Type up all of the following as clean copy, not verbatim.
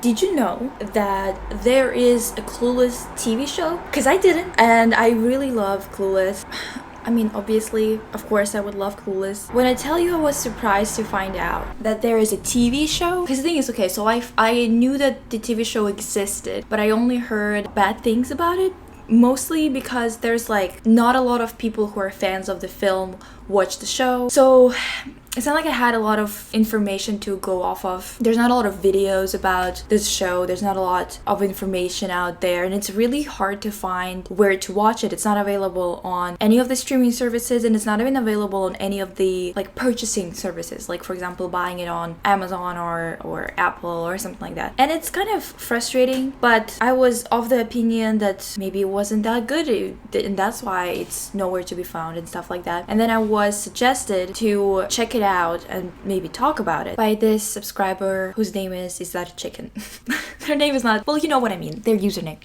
Did you know that there is a Clueless TV show? Because I didn't, and I really love Clueless. I mean, obviously, of course, I would love Clueless. When I tell you I was surprised to find out that there is a TV show, because the thing is, okay, so I knew that the TV show existed, but I only heard bad things about it. Mostly because there's like not a lot of people who are fans of the film watch the show. So it's not like I had a lot of information to go off of. There's not a lot of videos about this show. There's not a lot of information out there, and it's really hard to find where to watch it. It's not available on any of the streaming services, and it's not even available on any of the like purchasing services, like for example buying it on Amazon or Apple or something like that. And it's kind of frustrating, but I was of the opinion that maybe it wasn't that good, and that's why it's nowhere to be found and stuff like that. And then I was suggested to check it out and maybe talk about it by this subscriber whose name is that a chicken? Their name is not, well, you know what I mean, their username.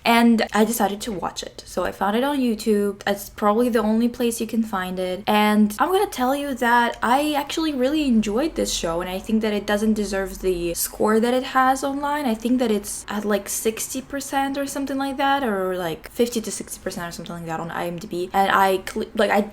And I decided to watch it. So I found it on YouTube. It's probably the only place you can find it. And I'm gonna tell you that I actually really enjoyed this show, and I think that it doesn't deserve the score that it has online. I think that it's at like 60% or something like that, or like 50 to 60% or something like that on IMDb. And I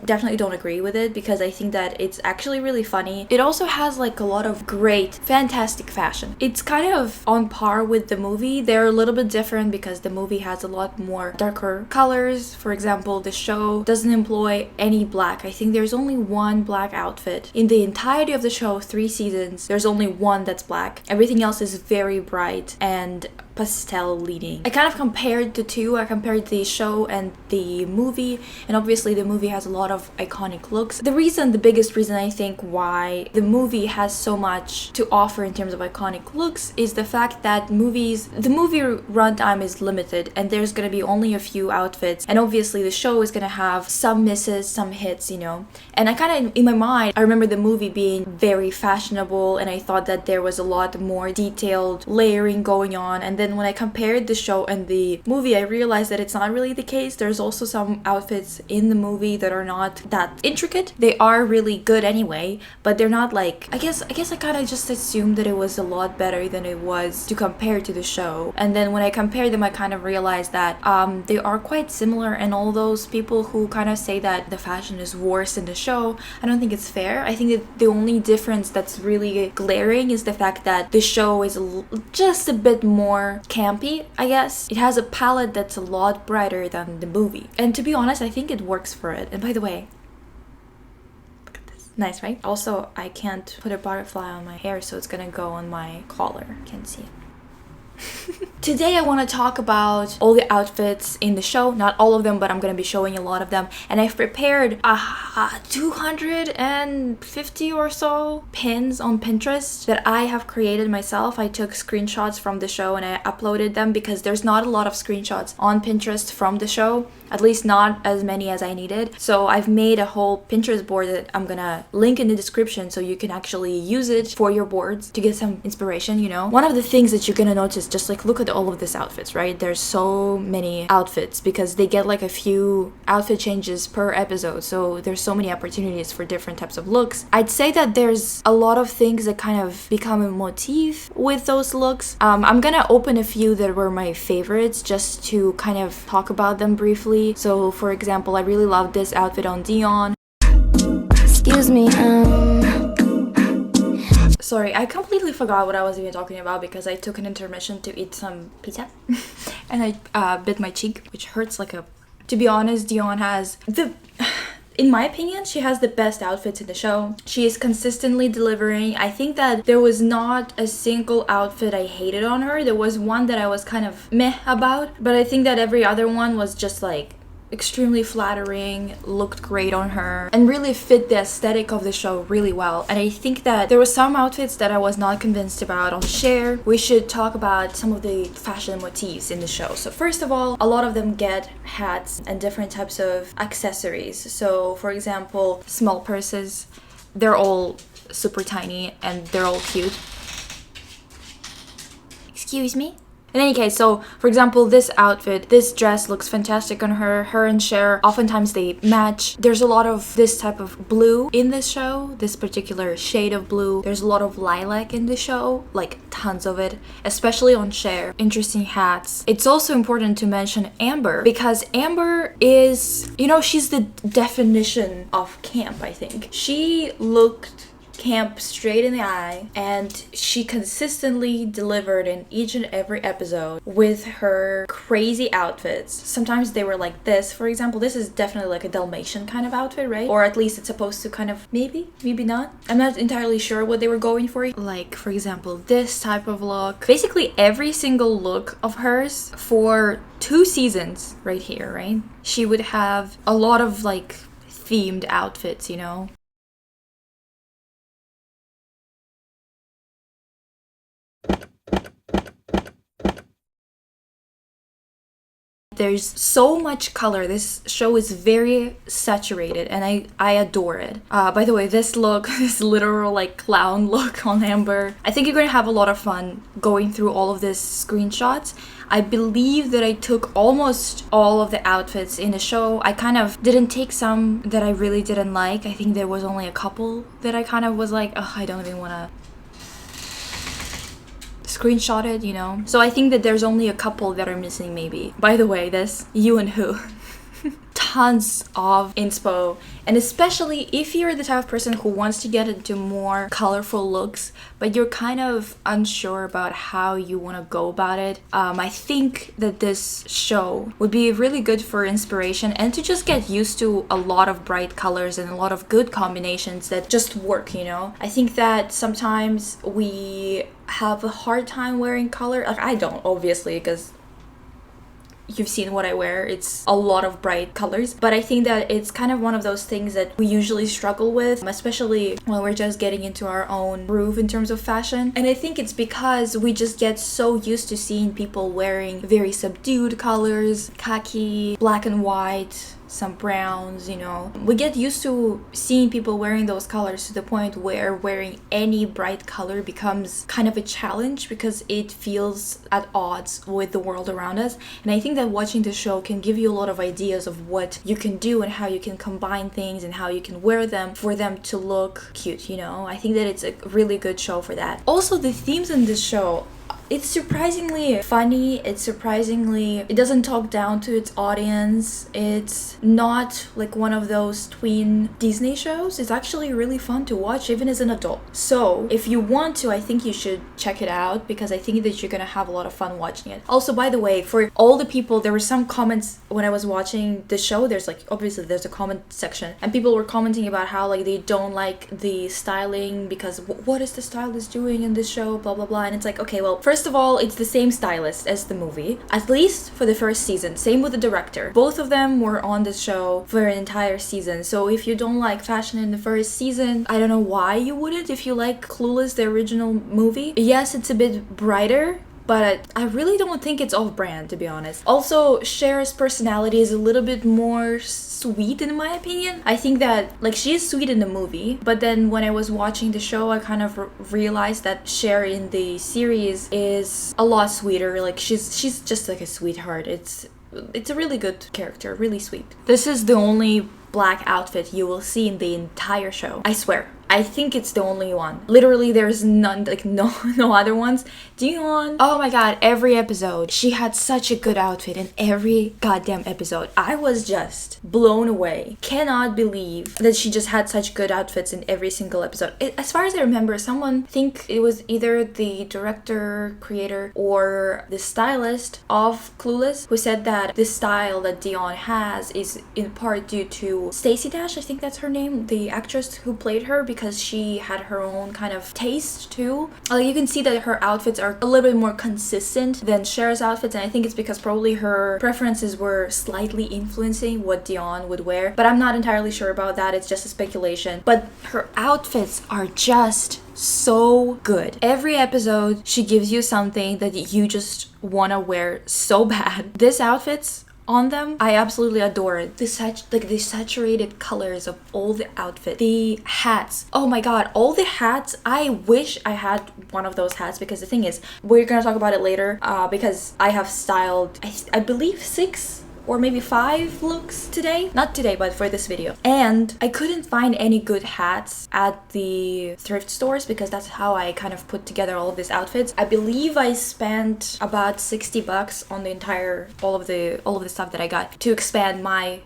definitely don't agree with it, because I think that it's actually really funny. It also has like a lot of great, fantastic fashion. It's kind of on par with the movie. They're a little bit different because the movie has a lot more darker colors. For example, the show doesn't employ any black. I think there's only one black outfit. In the entirety of the show, 3 seasons, there's only one that's black. Everything else is very bright and pastel leading. I kind of compared the two. I compared the show and the movie, and obviously the movie has a lot of iconic looks. The biggest reason I think why the movie has so much to offer in terms of iconic looks is the fact that the movie runtime is limited, and there's gonna be only a few outfits, and obviously the show is gonna have some misses, some hits, you know. And I kind of, in my mind, I remember the movie being very fashionable, and I thought that there was a lot more detailed layering going on. And then when I compared the show and the movie, I realized that it's not really the case. There's also some outfits in the movie that are not that intricate. They are really good anyway, but they're not like, I guess I kind of just assumed that it was a lot better than it was to compare to the show. And then when I compared them, I kind of realized that they are quite similar, and all those people who kind of say that the fashion is worse in the show, I don't think it's fair. I think that the only difference that's really glaring is the fact that the show is just a bit more campy, I guess. It has a palette that's a lot brighter than the movie, and to be honest, I think it works for it. And by the way, look at this. Nice, right? Also, I can't put a butterfly on my hair, so it's gonna go on my collar. Can't see it. Today I want to talk about all the outfits in the show. Not all of them, but I'm going to be showing a lot of them. And I've prepared 250 or so pins on Pinterest that I have created myself. I took screenshots from the show and I uploaded them because there's not a lot of screenshots on Pinterest from the show. At least not as many as I needed. So I've made a whole Pinterest board that I'm gonna link in the description so you can actually use it for your boards to get some inspiration, you know. One of the things that you're gonna notice, just like look at all of these outfits, right? There's so many outfits because they get like a few outfit changes per episode. So there's so many opportunities for different types of looks. I'd say that there's a lot of things that kind of become a motif with those looks. I'm gonna open a few that were my favorites just to kind of talk about them briefly. So for example, I really love this outfit on Dion. Excuse me, Sorry, I completely forgot what I was even talking about because I took an intermission to eat some pizza and I bit my cheek, which hurts like a... To be honest, Dion has in my opinion, she has the best outfits in the show. She is consistently delivering. I think that there was not a single outfit I hated on her. There was one that I was kind of meh about, but I think that every other one was just like extremely flattering, looked great on her, and really fit the aesthetic of the show really well. And I think that there were some outfits that I was not convinced about. On Share, we should talk about some of the fashion motifs in the show. So first of all, a lot of them get hats and different types of accessories. So for example, small purses, they're all super tiny and they're all cute. Excuse me? In any case, so for example, this outfit, this dress looks fantastic on her. Her and Cher, oftentimes they match. There's a lot of this type of blue in this show, this particular shade of blue. There's a lot of lilac in the show, like tons of it, especially on Cher. Interesting hats. It's also important to mention Amber, because Amber is, you know, she's the definition of camp, I think. She looked camp straight in the eye, and she consistently delivered in each and every episode with her crazy outfits. Sometimes they were like this, for example. This is definitely like a Dalmatian kind of outfit, right? Or at least it's supposed to kind of, maybe not. I'm not entirely sure what they were going for. Like, for example, this type of look. Basically every single look of hers for 2 seasons right here, right? She would have a lot of like themed outfits, you know? There's so much color. This show is very saturated, and I adore it. By the way, this look, this literal like clown look on Amber, I think you're gonna have a lot of fun going through all of these screenshots. I believe that I took almost all of the outfits in the show. I kind of didn't take some that I really didn't like. I think there was only a couple that I kind of was like, oh, I don't even want to screenshot it, you know? So I think that there's only a couple that are missing maybe. By the way, this You and Who. Tons of inspo, and especially if you're the type of person who wants to get into more colorful looks but you're kind of unsure about how you want to go about it, I think that this show would be really good for inspiration and to just get used to a lot of bright colors and a lot of good combinations that just work, you know? I think that sometimes we have a hard time wearing color. Like, I don't, obviously, because you've seen what I wear. It's a lot of bright colors, but I think that it's kind of one of those things that we usually struggle with, especially when we're just getting into our own groove in terms of fashion. And I think it's because we just get so used to seeing people wearing very subdued colors, khaki, black and white, some browns, you know. We get used to seeing people wearing those colors to the point where wearing any bright color becomes kind of a challenge because it feels at odds with the world around us. And I think that watching the show can give you a lot of ideas of what you can do and how you can combine things and how you can wear them for them to look cute, you know. I think that it's a really good show for that. Also, the themes in this show, it's surprisingly funny. It doesn't talk down to its audience. It's not like one of those tween Disney shows. It's actually really fun to watch even as an adult. So if you want to, I think you should check it out because I think that you're gonna have a lot of fun watching it. Also, by the way, for all the people, there were some comments when I was watching the show. There's like, obviously there's a comment section, and people were commenting about how like they don't like the styling because what is the stylist doing in this show, blah blah blah. And it's like, okay, well, first of all, it's the same stylist as the movie, at least for the first season. Same with the director. Both of them were on the show for an entire season. So if you don't like fashion in the first season, I don't know why you wouldn't if you like Clueless, the original movie. Yes, it's a bit brighter, but I really don't think it's off-brand, to be honest. Also, Cher's personality is a little bit more sweet, in my opinion. I think that, like, she is sweet in the movie, but then when I was watching the show, I kind of realized that Cher in the series is a lot sweeter. Like, she's just like a sweetheart. It's a really good character, really sweet. This is the only black outfit you will see in the entire show. I swear. I think it's the only one. Literally, there's none, like no other ones. Dion, oh my god, every episode, she had such a good outfit in every goddamn episode. I was just blown away. Cannot believe that she just had such good outfits in every single episode. As far as I remember, someone, I think it was either the director, creator, or the stylist of Clueless, who said that the style that Dion has is in part due to Stacey Dash, I think that's her name, the actress who played her, because she had her own kind of taste too. Like, you can see that her outfits are a little bit more consistent than Cher's outfits, and I think it's because probably her preferences were slightly influencing what Dion would wear, but I'm not entirely sure about that. It's just a speculation. But her outfits are just so good. Every episode she gives you something that you just want to wear so bad. These outfits on them. I absolutely adore it. The saturated colors of all the outfit, the hats. Oh my god, all the hats. I wish I had one of those hats, because the thing is, we're gonna talk about it later, because I have styled, I believe 6 or maybe 5 looks today. Not today, but for this video. And I couldn't find any good hats at the thrift stores, because that's how I kind of put together all of these outfits. I believe I spent about 60 bucks on the entire, all of the stuff that I got to expand my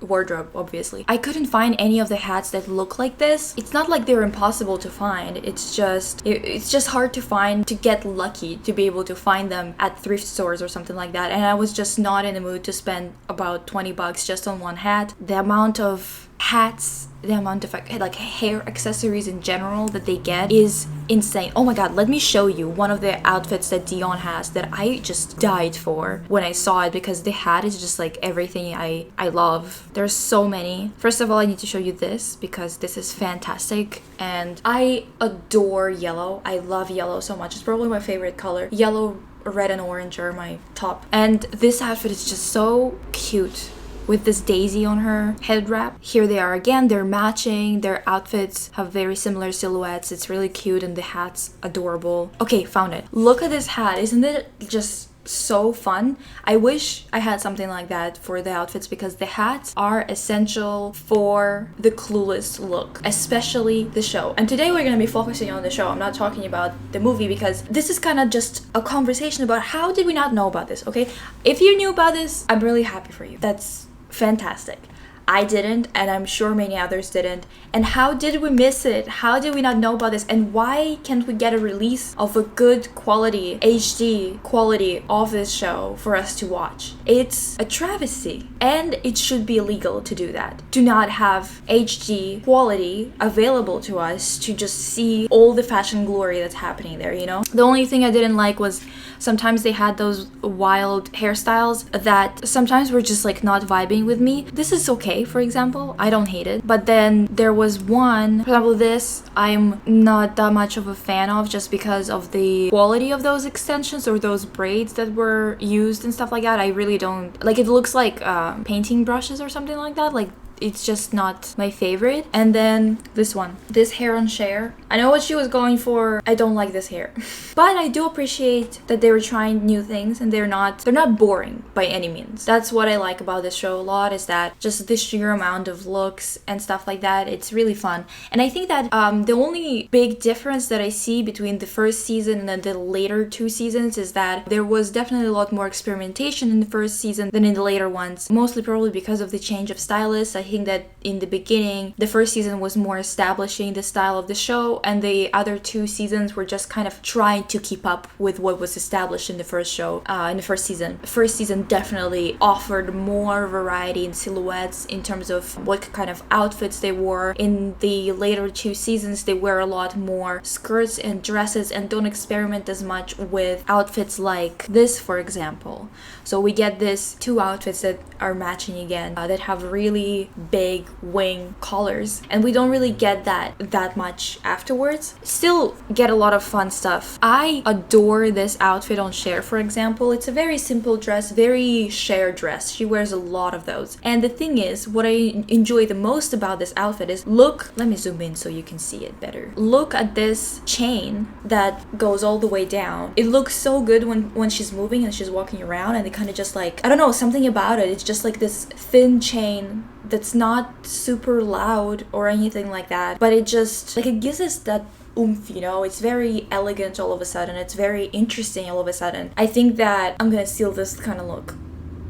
wardrobe, obviously. I couldn't find any of the hats that look like this. It's not like they're impossible to find. It's just hard to find, to get lucky to be able to find them at thrift stores or something like that. And I was just not in the mood to spend about 20 bucks just on one hat. The amount of hats, the amount of like hair accessories in general that they get is insane. Oh my god, let me show you one of the outfits that Dion has that I just died for when I saw it, because the hat is just like everything I love. There's so many. First of all, I need to show you this, because this is fantastic, and I adore yellow. I love yellow so much. It's probably my favorite color. Yellow, red, and orange are my top. And this outfit is just so cute, with this daisy on her head wrap. Here they are again, they're matching, their outfits have very similar silhouettes. It's really cute, and the hat's adorable. Okay, found it. Look at this hat. Isn't it just so fun? I wish I had something like that for the outfits, because the hats are essential for the Clueless look, especially the show. And today we're going to be focusing on the show. I'm not talking about the movie, because this is kind of just a conversation about how did we not know about this, okay? If you knew about this, I'm really happy for you. That's fantastic. I didn't, and I'm sure many others didn't. And how did we miss it? How did we not know about this? And why can't we get a release of a good quality, HD quality of this show for us to watch? It's a travesty, and it should be illegal to do that. Do not have HD quality available to us to just see all the fashion glory that's happening there, you know? The only thing I didn't like was sometimes they had those wild hairstyles that sometimes were just like not vibing with me. This is okay, for example. I don't hate it. But then there was one, for example, this I'm not that much of a fan of, just because of the quality of those extensions or those braids that were used and stuff like that. I really don't like it. Looks like painting brushes or something like that. Like, it's just not my favorite. And then this one, this hair on Cher. I know what she was going for. I don't like this hair. But I do appreciate that they were trying new things, and they're not boring by any means. That's what I like about this show a lot, is that just the sheer amount of looks and stuff like that. It's really fun. And I think that the only big difference that I see between the first season and the later 2 seasons is that there was definitely a lot more experimentation in the first season than in the later ones. Mostly probably because of the change of stylists. I think that in the beginning, the first season was more establishing the style of the show, and the other 2 seasons were just kind of trying to keep up with what was established in the first show, in the first season. The first season definitely offered more variety in silhouettes in terms of what kind of outfits they wore. In the later 2 seasons, they wear a lot more skirts and dresses and don't experiment as much with outfits like this, for example. So we get this 2 outfits that are matching again, that have really big wing collars, and we don't really get that much afterwards. Still get a lot of fun stuff. I adore this outfit on Cher, for example. It's a very simple dress, very Cher dress. She wears a lot of those. And the thing is, what I enjoy the most about this outfit is, look, let me zoom in so you can see it better. Look at this chain that goes all the way down. It looks so good when she's moving and she's walking around, and it kind of just like, I don't know, something about it. It's just like this thin chain that's not super loud or anything like that, but it just like, it gives us that oomph, you know? It's very elegant all of a sudden. It's very interesting all of a sudden. I think that I'm gonna steal this kind of look.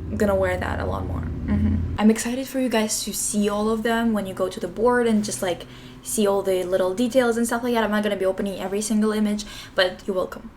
I'm gonna wear that a lot more. I'm excited for you guys to see all of them when you go to the board and just like see all the little details and stuff like that. I'm not gonna be opening every single image, but you're welcome.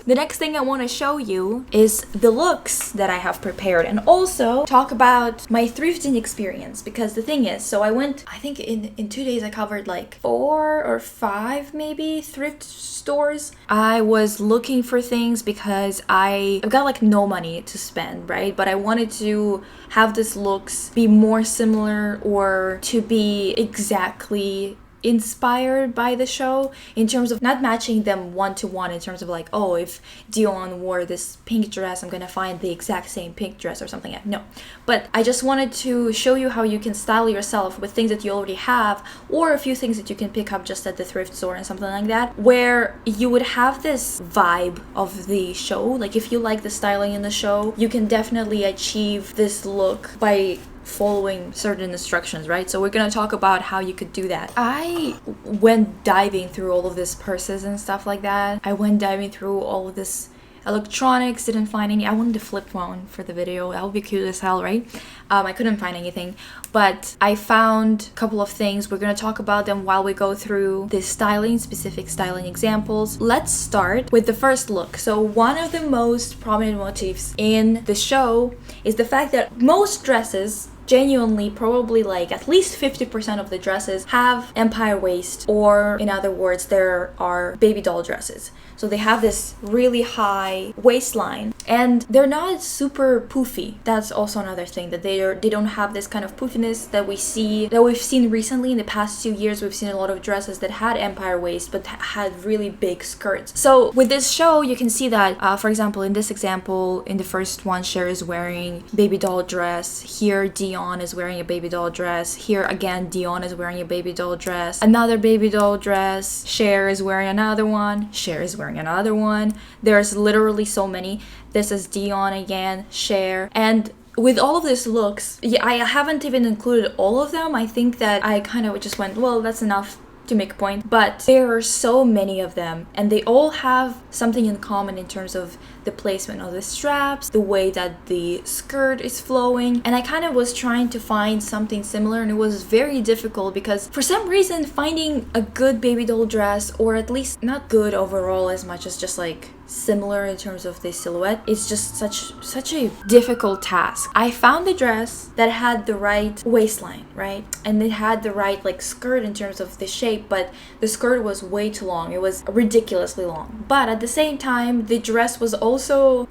The next thing I want to show you is the looks that I have prepared, and also talk about my thrifting experience, because the thing is, so I went, I think in 2 days I covered like 4 or 5 maybe thrift stores. I was looking for things because I've got like no money to spend, right? But I wanted to have this looks be more similar, or to be exactly inspired by the show in terms of not matching them one-to-one in terms of like, oh, if Dion wore this pink dress, I'm gonna find the exact same pink dress or something. No, but I just wanted to show you how you can style yourself with things that you already have, or a few things that you can pick up just at the thrift store and something like that, where you would have this vibe of the show. Like if you like the styling in the show, you can definitely achieve this look by following certain instructions, right? So we're gonna talk about how you could do that. I went diving through all of these purses and stuff like that. I went diving through all of this electronics, didn't find any. I wanted to flip one for the video. That would be cute as hell, right? I couldn't find anything, but I found a couple of things. We're gonna talk about them while we go through the specific styling examples. Let's start with the first look. So one of the most prominent motifs in the show is the fact that most dresses, genuinely, probably like at least 50% of the dresses have empire waist, or in other words, there are baby doll dresses. So they have this really high waistline and they're not super poofy. That's also another thing, that they don't have this kind of poofiness that we've seen recently. In the past 2 years, we've seen a lot of dresses that had empire waist but had really big skirts. So with this show, you can see that, for example, in this example, in the first one, Cher is wearing baby doll dress. Here, Dion is wearing a baby doll dress. Here again, Dion is wearing a baby doll dress. Another baby doll dress. Cher is wearing another one. Cher is wearing another one. There's literally so many. This is Dion again, Cher. And with all of these looks, yeah, I haven't even included all of them. I think that I kind of just went, well, that's enough to make a point. But there are so many of them and they all have something in common in terms of the placement of the straps, the way that the skirt is flowing. And I kind of was trying to find something similar, and it was very difficult because for some reason finding a good baby doll dress, or at least not good overall as much as just like similar in terms of the silhouette, is just such a difficult task. I found the dress that had the right waistline, right? And it had the right like skirt in terms of the shape, but the skirt was way too long. It was ridiculously long. But at the same time, the dress was also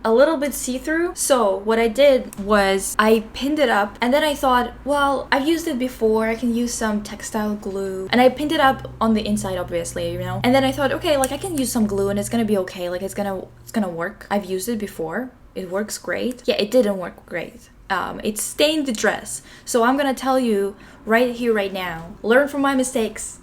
a little bit see-through. So what I did was I pinned it up, and then I thought, well, I've used it before, I can use some textile glue. And I pinned it up on the inside, obviously, you know? And then I thought, okay, like I can use some glue and it's gonna be okay. Like it's gonna work. I've used it before. It works great. Yeah, it didn't work great. It stained the dress. So I'm gonna tell you right here, right now, learn from my mistakes.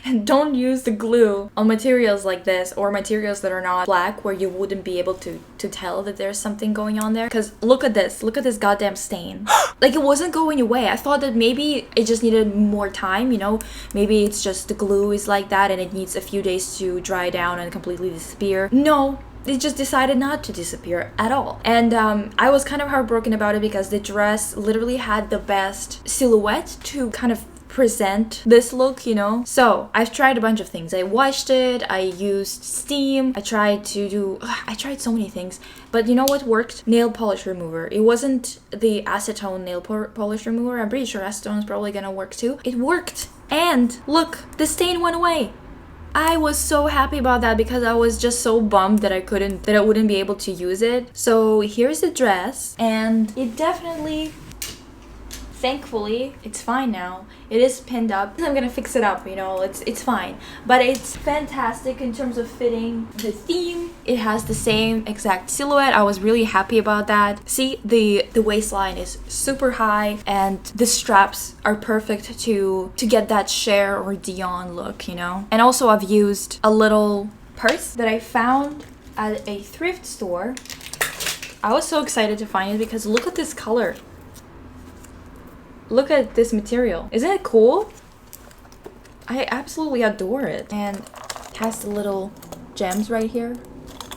And don't use the glue on materials like this, or materials that are not black, where you wouldn't be able to tell that there's something going on there. Because look at this goddamn stain. Like it wasn't going away. I thought that maybe it just needed more time, you know, maybe it's just the glue is like that and it needs a few days to dry down and completely disappear. No, it just decided not to disappear at all. And I was kind of heartbroken about it because the dress literally had the best silhouette to kind of present this look, you know. So I've tried a bunch of things. I washed it, I used steam, I tried so many things, but you know what worked? Nail polish remover. It wasn't the acetone nail polish remover. I'm pretty sure acetone is probably gonna work too. It worked, and look, the stain went away. I was so happy about that because I was just so bummed that I wouldn't be able to use it. So here's the dress, and it definitely, thankfully, it's fine now. It is pinned up. I'm gonna fix it up, you know, it's fine. But it's fantastic in terms of fitting the theme. It has the same exact silhouette. I was really happy about that. See, the waistline is super high and the straps are perfect to get that Cher or Dion look, you know. And also I've used a little purse that I found at a thrift store. I was so excited to find it because look at this color. Look at this material. Isn't it cool? I absolutely adore it. And it has the little gems right here.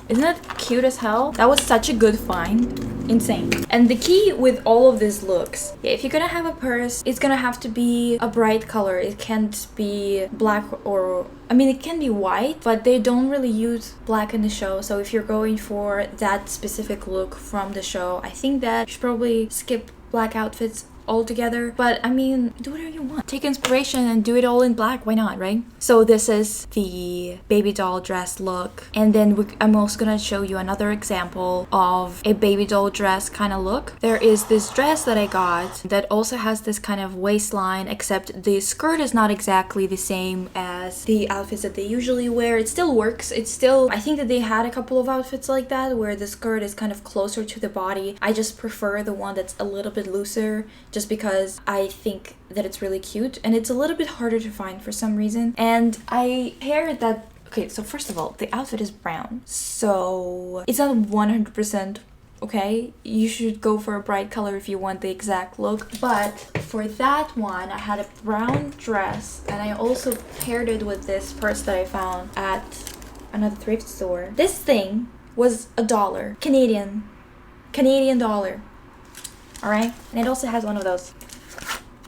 Isn't that cute as hell? That was such a good find. Insane. And the key with all of these looks, yeah, if you're gonna have a purse, it's gonna have to be a bright color. It can't be black, or I mean it can be white, but they don't really use black in the show. So if you're going for that specific look from the show, I think that you should probably skip black outfits all together. But I mean, do whatever you want. Take inspiration and do it all in black. Why not, right? So this is the baby doll dress look. And then I'm also gonna show you another example of a baby doll dress kind of look. There is this dress that I got that also has this kind of waistline, except the skirt is not exactly the same as the outfits that they usually wear. It still works. It's still, I think that they had a couple of outfits like that where the skirt is kind of closer to the body. I just prefer the one that's a little bit looser just because I think that it's really cute, and it's a little bit harder to find for some reason. And I paired that. Okay, so first of all, the outfit is brown, so it's not 100% okay. You should go for a bright color if you want the exact look. But for that one, I had a brown dress, and I also paired it with this purse that I found at another thrift store. This thing was $1 Canadian dollar. All right, and it also has one of those,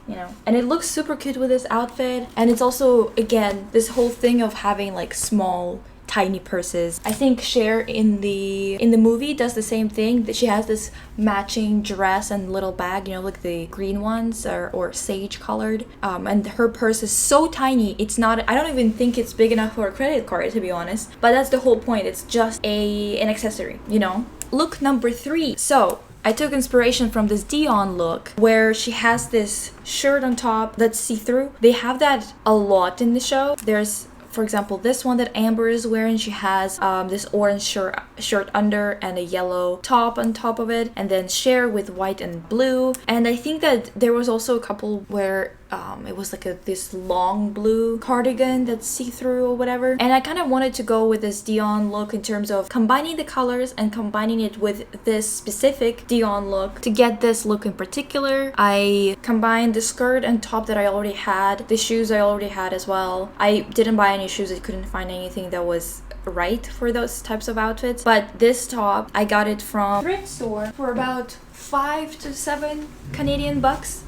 you know, and it looks super cute with this outfit. And it's also, again, this whole thing of having like small tiny purses. I think Cher in the movie does the same thing, that she has this matching dress and little bag, you know, like the green ones or sage colored, and her purse is so tiny. It's not, I don't even think it's big enough for a credit card, to be honest, but that's the whole point. It's just an accessory, you know. Look number 3. So I took inspiration from this Dion look where she has this shirt on top that's see-through. They have that a lot in the show. There's, for example, this one that Amber is wearing. She has this orange shirt under and a yellow top on top of it, and then Cher with white and blue. And I think that there was also a couple where it was like this long blue cardigan that's see-through or whatever. And I kind of wanted to go with this Dion look in terms of combining the colors and combining it with this specific Dion look to get this look in particular. I combined the skirt and top that I already had, the shoes I already had as well. I didn't buy any shoes. I couldn't find anything that was right for those types of outfits. But this top, I got it from thrift store for about 5 to 7 Canadian bucks.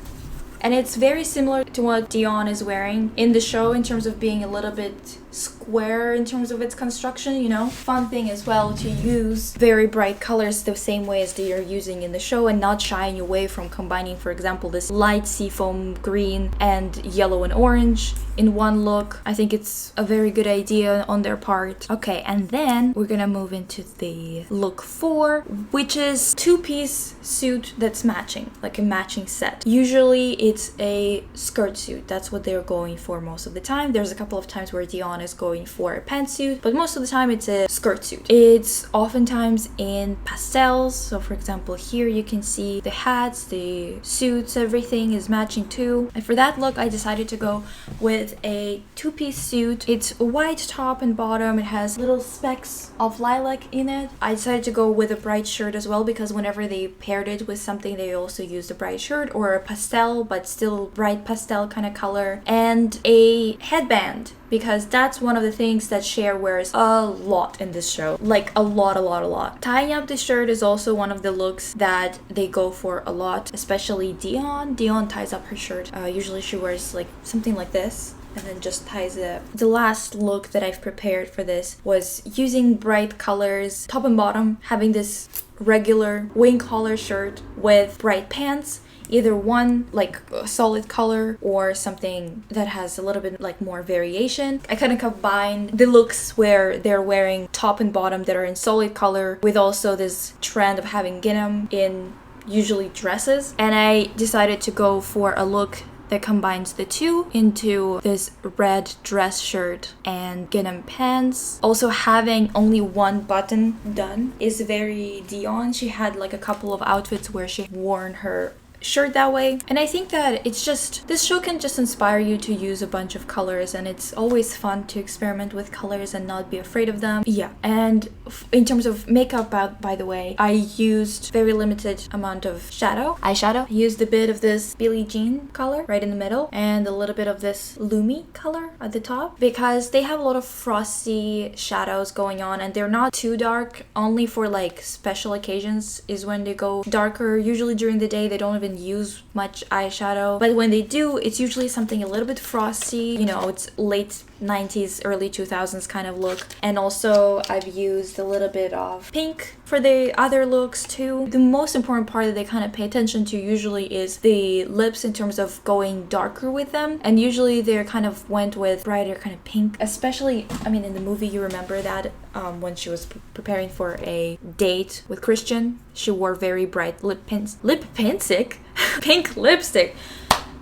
And it's very similar to what Dion is wearing in the show in terms of being a little bit square in terms of its construction, you know. Fun thing as well to use very bright colors the same way as they are using in the show and not shying away from combining, for example, this light seafoam green and yellow and orange in one look. I think it's a very good idea on their part. Okay, and then we're gonna move into the look 4, which is 2-piece suit that's matching, like a matching set. Usually it's a skirt suit. That's what they're going for most of the time. There's a couple of times where Dion is going for a pantsuit, but most of the time it's a skirt suit. It's oftentimes in pastels. So for example, here you can see the hats, the suits, everything is matching too. And for that look, I decided to go with a 2-piece suit. It's a white top and bottom. It has little specks of lilac in it. I decided to go with a bright shirt as well because whenever they paired it with something, they also used a bright shirt or a pastel, but still bright pastel kind of color, and a headband, because that's one of the things that Cher wears a lot in this show. Like a lot. Tying up the shirt is also one of the looks that they go for a lot, especially Dion. Dion ties up her shirt. Usually she wears like something like this and then just ties it. The last look that I've prepared for this was using bright colors, top and bottom, having this regular wing collar shirt with bright pants. Either one like a solid color or something that has a little bit like more variation. I kind of combined the looks where they're wearing top and bottom that are in solid color with also this trend of having gingham in usually dresses. And I decided to go for a look that combines the two into this red dress shirt and gingham pants. Also having only one button done is very Dion. She had like a couple of outfits where she worn her shirt that way, and I think that it's just, this show can just inspire you to use a bunch of colors, and it's always fun to experiment with colors and not be afraid of them. Yeah, and in terms of makeup, by the way, I used very limited amount of eyeshadow. I used a bit of this Billie Jean color right in the middle and a little bit of this Lumi color at the top because they have a lot of frosty shadows going on and they're not too dark. Only for like special occasions is when they go darker. Usually during the day they don't even use much eyeshadow, but when they do, it's usually something a little bit frosty. You know, it's late 90s, early 2000s kind of look. And also I've used a little bit of pink for the other looks too. The most important part that they kind of pay attention to usually is the lips in terms of going darker with them. And usually they're kind of went with brighter kind of pink, especially, I mean, in the movie you remember that when she was preparing for a date with Christian, she wore very bright pink lipstick.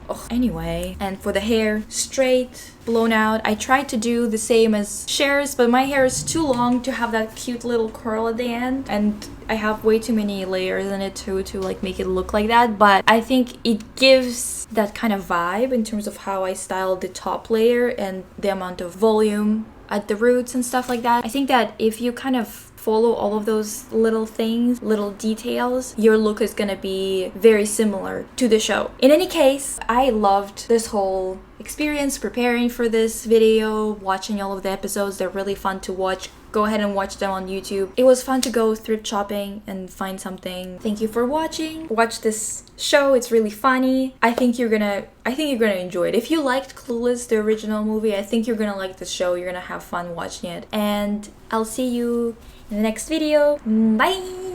Oh, anyway, and for the hair, straight, blown out. I tried to do the same as Cher's, but my hair is too long to have that cute little curl at the end, and I have way too many layers in it too to like make it look like that. But I think it gives that kind of vibe in terms of how I styled the top layer and the amount of volume at the roots and stuff like that. I think that if you kind of follow all of those little things, little details, your look is gonna be very similar to the show. In any case, I loved this whole experience preparing for this video, watching all of the episodes. They're really fun to watch. Go ahead and watch them on YouTube. It was fun to go thrift shopping and find something. Thank you for watching. Watch this show. It's really funny. I think you're gonna enjoy it. If you liked Clueless, the original movie, I think you're gonna like the show. You're gonna have fun watching it. And I'll see you in the next video. Bye!